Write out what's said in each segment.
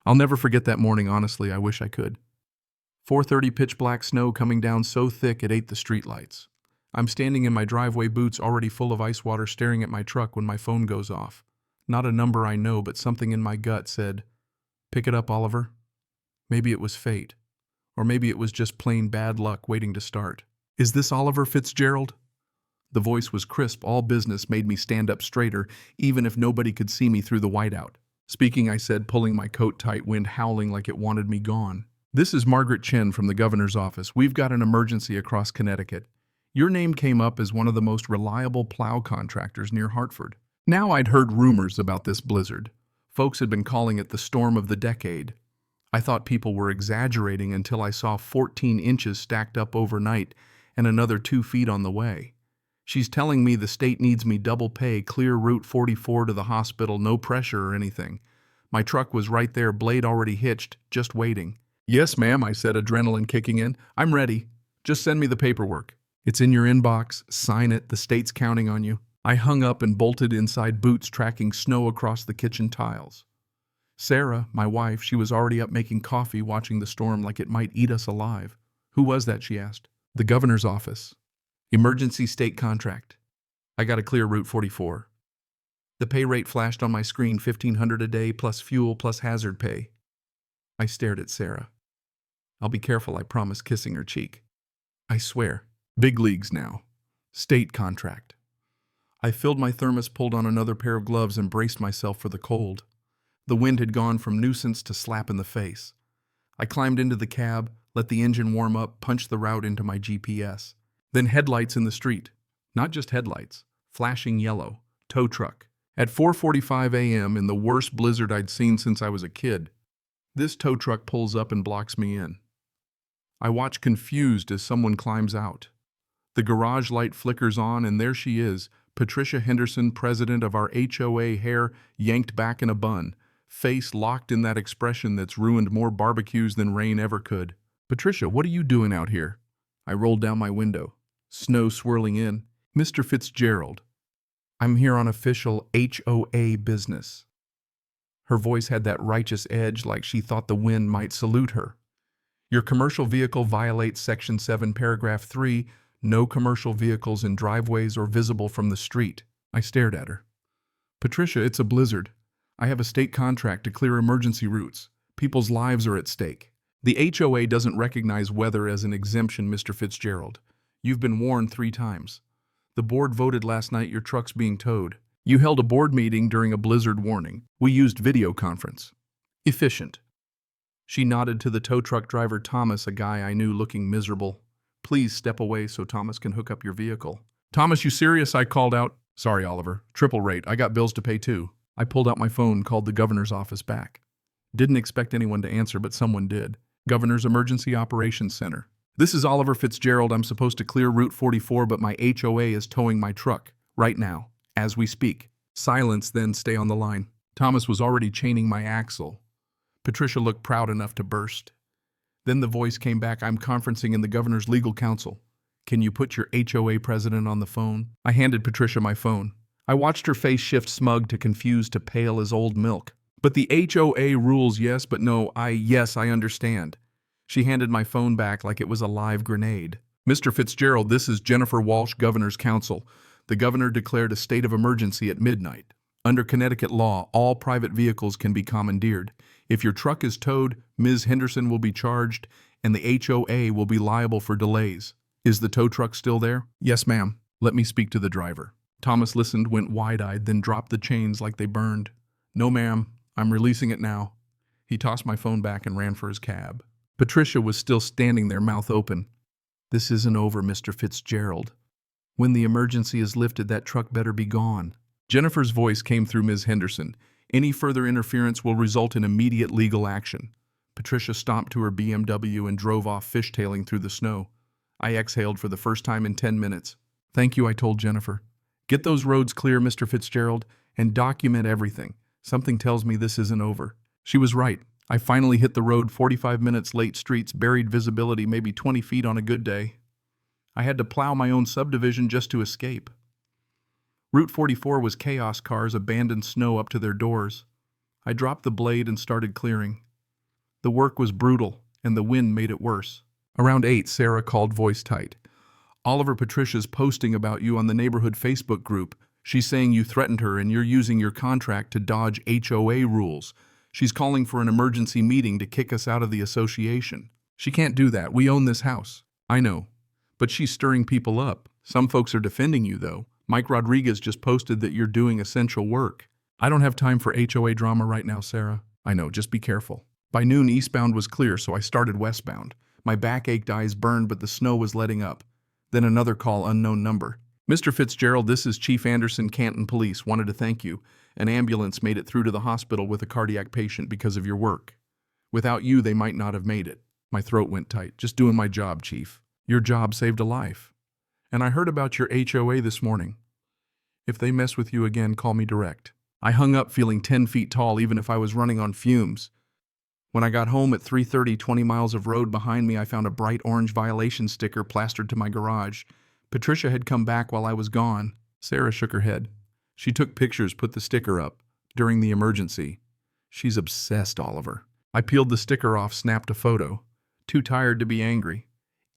I'll never forget that morning, honestly. I wish I could. 4:30 pitch black snow coming down so thick it ate the streetlights. I'm standing in my driveway, boots already full of ice water, staring at my truck when my phone goes off. Not a number I know, but something in my gut said, "Pick it up, Oliver." Maybe it was fate. Or maybe it was just plain bad luck waiting to start. "Is this Oliver Fitzgerald?" The voice was crisp. All business made me stand up straighter, even if nobody could see me through the whiteout. "Speaking," I said, pulling my coat tight, wind howling like it wanted me gone. "This is Margaret Chen from the governor's office. We've got an emergency across Connecticut. Your name came up as one of the most reliable plow contractors near Hartford." Now I'd heard rumors about this blizzard. Folks had been calling it the storm of the decade. I thought people were exaggerating until I saw 14 inches stacked up overnight and another 2 feet on the way. "She's telling me the state needs me double pay, clear Route 44 to the hospital, no pressure or anything." My truck was right there, blade already hitched, just waiting. "Yes, ma'am," I said, adrenaline kicking in. "I'm ready. Just send me the paperwork." "It's in your inbox. Sign it. The state's counting on you." I hung up and bolted inside, boots tracking snow across the kitchen tiles. Sarah, my wife, she was already up making coffee, watching the storm like it might eat us alive. "Who was that?" she asked. "The governor's office. Emergency state contract. I got to clear Route 44. The pay rate flashed on my screen, $1,500 a day plus fuel plus hazard pay. I stared at Sarah. "I'll be careful," I promised, kissing her cheek. "I swear. Big leagues now. State contract." I filled my thermos, pulled on another pair of gloves, and braced myself for the cold. The wind had gone from nuisance to slap in the face. I climbed into the cab, let the engine warm up, punched the route into my GPS. Then headlights in the street. Not just headlights. Flashing yellow. Tow truck. At 4:45 a.m. in the worst blizzard I'd seen since I was a kid. This tow truck pulls up and blocks me in. I watch confused as someone climbs out. The garage light flickers on, and there she is, Patricia Henderson, president of our HOA, hair yanked back in a bun, face locked in that expression that's ruined more barbecues than rain ever could. "Patricia, what are you doing out here?" I rolled down my window. Snow swirling in. "Mr. Fitzgerald, I'm here on official HOA business." Her voice had that righteous edge, like she thought the wind might salute her. "Your commercial vehicle violates Section 7, Paragraph 3, no commercial vehicles in driveways or visible from the street." I stared at her. "Patricia, it's a blizzard. I have a state contract to clear emergency routes. People's lives are at stake. The HOA doesn't recognize weather as an exemption, Mr. Fitzgerald. You've been warned 3 times. The board voted last night your truck's being towed. You held a board meeting during a blizzard warning. We used video conference. Efficient." She nodded to the tow truck driver, Thomas, a guy I knew looking miserable. "Please step away so Thomas can hook up your vehicle." "Thomas, you serious?" I called out. "Sorry, Oliver. Triple rate. I got bills to pay too." I pulled out my phone, called the governor's office back. Didn't expect anyone to answer, but someone did. "Governor's Emergency Operations Center. This is Oliver Fitzgerald. I'm supposed to clear Route 44, but my HOA is towing my truck. Right now. As we speak." Silence, then stay on the line. Thomas was already chaining my axle. Patricia looked proud enough to burst. Then the voice came back. "I'm conferencing in the governor's legal counsel. Can you put your HOA president on the phone?" I handed Patricia my phone. I watched her face shift, smug to confused to pale as old milk. "But the HOA rules, yes, but no, yes, I understand." She handed my phone back like it was a live grenade. "Mr. Fitzgerald, this is Jennifer Walsh, governor's counsel. The governor declared a state of emergency at midnight. Under Connecticut law, all private vehicles can be commandeered. If your truck is towed, Ms. Henderson will be charged, and the HOA will be liable for delays. Is the tow truck still there?" "Yes, ma'am." "Let me speak to the driver." Thomas listened, went wide-eyed, then dropped the chains like they burned. "No, ma'am. I'm releasing it now." He tossed my phone back and ran for his cab. Patricia was still standing there, mouth open. "This isn't over, Mr. Fitzgerald. When the emergency is lifted, that truck better be gone." Jennifer's voice came through Ms. Henderson. "Any further interference will result in immediate legal action." Patricia stomped to her BMW and drove off, fishtailing through the snow. I exhaled for the first time in 10 minutes. "Thank you," I told Jennifer. "Get those roads clear, Mr. Fitzgerald, and document everything. Something tells me this isn't over." She was right. I finally hit the road, 45 minutes late, streets, buried visibility, maybe 20 feet on a good day. I had to plow my own subdivision just to escape. Route 44 was chaos, cars, abandoned snow up to their doors. I dropped the blade and started clearing. The work was brutal, and the wind made it worse. Around 8, Sarah called voice tight. Oliver, Patricia's posting about you on the neighborhood Facebook group. She's saying you threatened her and you're using your contract to dodge HOA rules. She's calling for an emergency meeting to kick us out of the association. She can't do that. We own this house. I know. But she's stirring people up. Some folks are defending you, though. Mike Rodriguez just posted that you're doing essential work. I don't have time for HOA drama right now, Sarah. I know, just be careful. By noon, eastbound was clear, so I started westbound. My back ached, eyes burned, but the snow was letting up. Then another call, unknown number. Mr. Fitzgerald, this is Chief Anderson, Canton Police. Wanted to thank you. An ambulance made it through to the hospital with a cardiac patient because of your work. Without you, they might not have made it. My throat went tight. Just doing my job, Chief. Your job saved a life. And I heard about your HOA this morning. If they mess with you again, call me direct. I hung up feeling 10 feet tall even if I was running on fumes. When I got home at 3:30, 20 miles of road behind me, I found a bright orange violation sticker plastered to my garage. Patricia had come back while I was gone. Sarah shook her head. She took pictures, put the sticker up. During the emergency. She's obsessed, Oliver. I peeled the sticker off, snapped a photo. Too tired to be angry.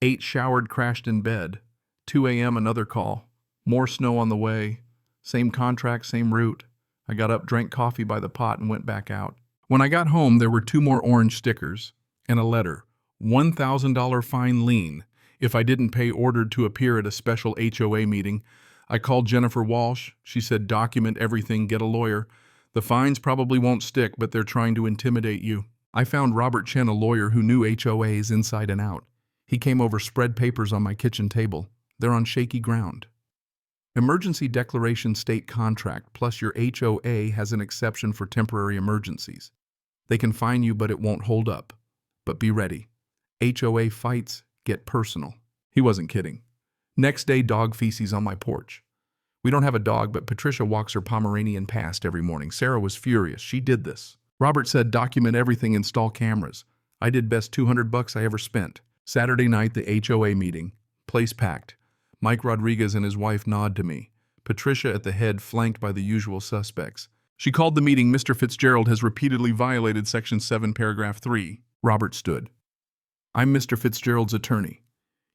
8, showered, crashed in bed. 2 a.m., another call. More snow on the way. Same contract, same route. I got up, drank coffee by the pot, and went back out. When I got home, there were 2 more orange stickers and a letter. $1,000 fine lien if I didn't pay, ordered to appear at a special HOA meeting. I called Jennifer Walsh. She said, document everything, get a lawyer. The fines probably won't stick, but they're trying to intimidate you. I found Robert Chen, a lawyer who knew HOAs inside and out. He came over, spread papers on my kitchen table. They're on shaky ground. Emergency declaration state contract plus your HOA has an exception for temporary emergencies. They can fine you, but it won't hold up. But be ready. HOA fights get personal. He wasn't kidding. Next day, dog feces on my porch. We don't have a dog, but Patricia walks her Pomeranian past every morning. Sarah was furious. She did this. Robert said, document everything, install cameras. I did best $200 I ever spent. Saturday night, the HOA meeting. Place packed. Mike Rodriguez and his wife nod to me. Patricia at the head, flanked by the usual suspects. She called the meeting. Mr. Fitzgerald has repeatedly violated Section 7, Paragraph 3. Robert stood. I'm Mr. Fitzgerald's attorney.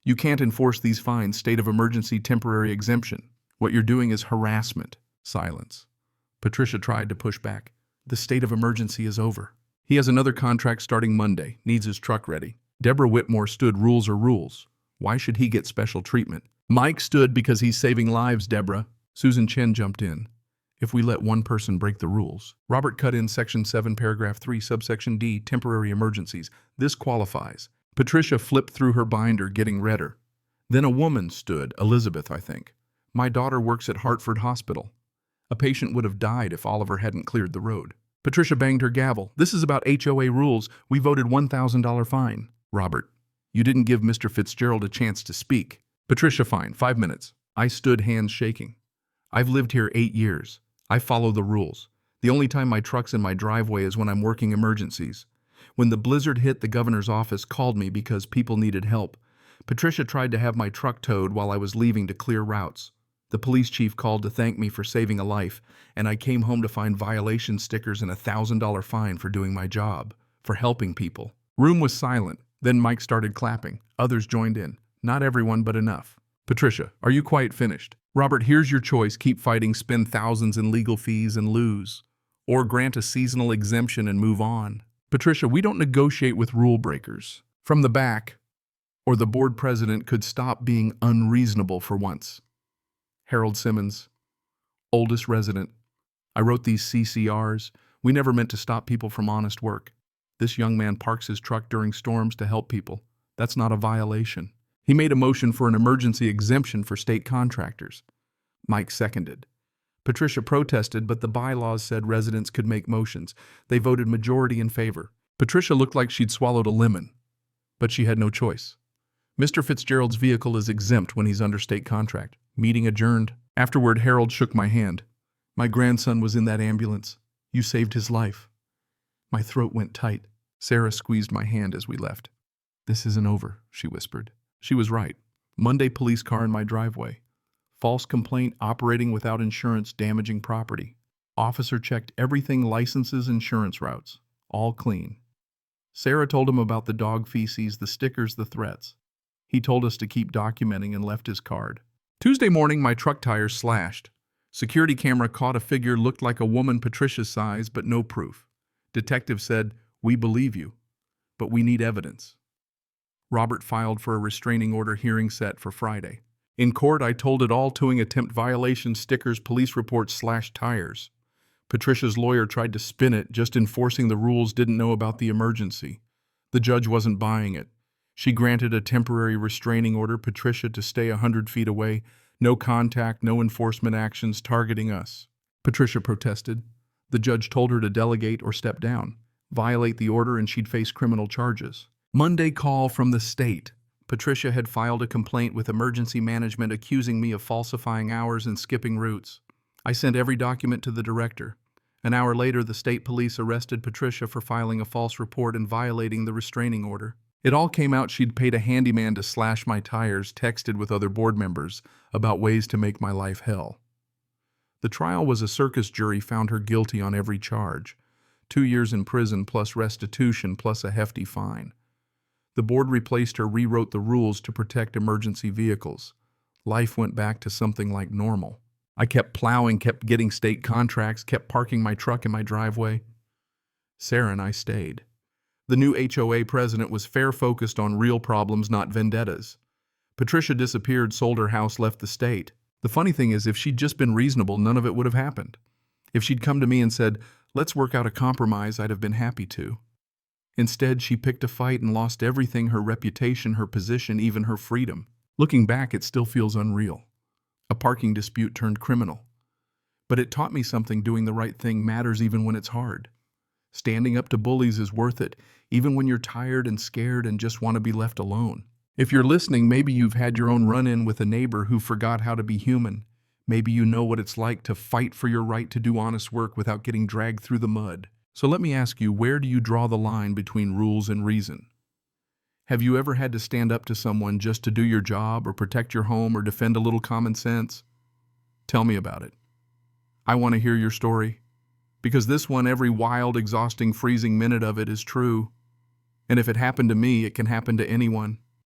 You can't enforce these fines. State of emergency, temporary exemption. What you're doing is harassment. Silence. Patricia tried to push back. The state of emergency is over. He has another contract starting Monday. Needs his truck ready. Deborah Whitmore stood. Rules are rules. Why should he get special treatment? Mike stood because he's saving lives, Deborah. Susan Chen jumped in. If we let one person break the rules. Robert cut in Section 7, Paragraph 3, Subsection D, temporary emergencies. This qualifies. Patricia flipped through her binder, getting redder. Then a woman stood, Elizabeth, I think. My daughter works at Hartford Hospital. A patient would have died if Oliver hadn't cleared the road. Patricia banged her gavel. This is about HOA rules. We voted $1,000 fine. Robert, you didn't give Mr. Fitzgerald a chance to speak. Patricia, fine, 5 minutes. I stood, hands shaking. I've lived here 8 years. I follow the rules. The only time my truck's in my driveway is when I'm working emergencies. When the blizzard hit, the governor's office called me because people needed help. Patricia tried to have my truck towed while I was leaving to clear routes. The police chief called to thank me for saving a life, and I came home to find violation stickers and a $1,000 fine for doing my job, for helping people. Room was silent. Then Mike started clapping. Others joined in. Not everyone, but enough. Patricia, are you quite finished? Robert, here's your choice. Keep fighting, spend thousands in legal fees and lose. Or grant a seasonal exemption and move on. Patricia, we don't negotiate with rule breakers. From the back, or the board president could stop being unreasonable for once. Harold Simmons, oldest resident. I wrote these CCRs. We never meant to stop people from honest work. This young man parks his truck during storms to help people. That's not a violation. He made a motion for an emergency exemption for state contractors. Mike seconded. Patricia protested, but the bylaws said residents could make motions. They voted majority in favor. Patricia looked like she'd swallowed a lemon, but she had no choice. Mr. Fitzgerald's vehicle is exempt when he's under state contract. Meeting adjourned. Afterward, Harold shook my hand. My grandson was in that ambulance. You saved his life. My throat went tight. Sarah squeezed my hand as we left. This isn't over, she whispered. She was right. Monday, police car in my driveway. False complaint, operating without insurance, damaging property. Officer checked everything, licenses, insurance routes. All clean. Sarah told him about the dog feces, the stickers, the threats. He told us to keep documenting and left his card. Tuesday morning, my truck tires slashed. Security camera caught a figure looked like a woman Patricia's size, but no proof. Detective said, "We believe you, but we need evidence." Robert filed for a restraining order, hearing set for Friday. In court, I told it all: towing attempt violation, stickers, police reports, slashed tires. Patricia's lawyer tried to spin it, just enforcing the rules, didn't know about the emergency. The judge wasn't buying it. She granted a temporary restraining order, Patricia to stay 100 feet away, no contact, no enforcement actions targeting us. Patricia protested. The judge told her to delegate or step down, violate the order, and she'd face criminal charges. Monday, call from the state. Patricia had filed a complaint with emergency management accusing me of falsifying hours and skipping routes. I sent every document to the director. An hour later, the state police arrested Patricia for filing a false report and violating the restraining order. It all came out she'd paid a handyman to slash my tires, texted with other board members about ways to make my life hell. The trial was a circus jury, found her guilty on every charge. 2 years in prison plus restitution plus a hefty fine. The board replaced her, rewrote the rules to protect emergency vehicles. Life went back to something like normal. I kept plowing, kept getting state contracts, kept parking my truck in my driveway. Sarah and I stayed. The new HOA president was fair, focused on real problems, not vendettas. Patricia disappeared, sold her house, left the state. The funny thing is, if she'd just been reasonable, none of it would have happened. If she'd come to me and said, "Let's work out a compromise," I'd have been happy to. Instead, she picked a fight and lost everything: her reputation, her position, even her freedom. Looking back, it still feels unreal. A parking dispute turned criminal. But it taught me something: doing the right thing matters even when it's hard. Standing up to bullies is worth it, even when you're tired and scared and just want to be left alone. If you're listening, maybe you've had your own run-in with a neighbor who forgot how to be human. Maybe you know what it's like to fight for your right to do honest work without getting dragged through the mud. So let me ask you, where do you draw the line between rules and reason? Have you ever had to stand up to someone just to do your job or protect your home or defend a little common sense? Tell me about it. I want to hear your story. Because this one, every wild, exhausting, freezing minute of it is true. And if it happened to me, it can happen to anyone.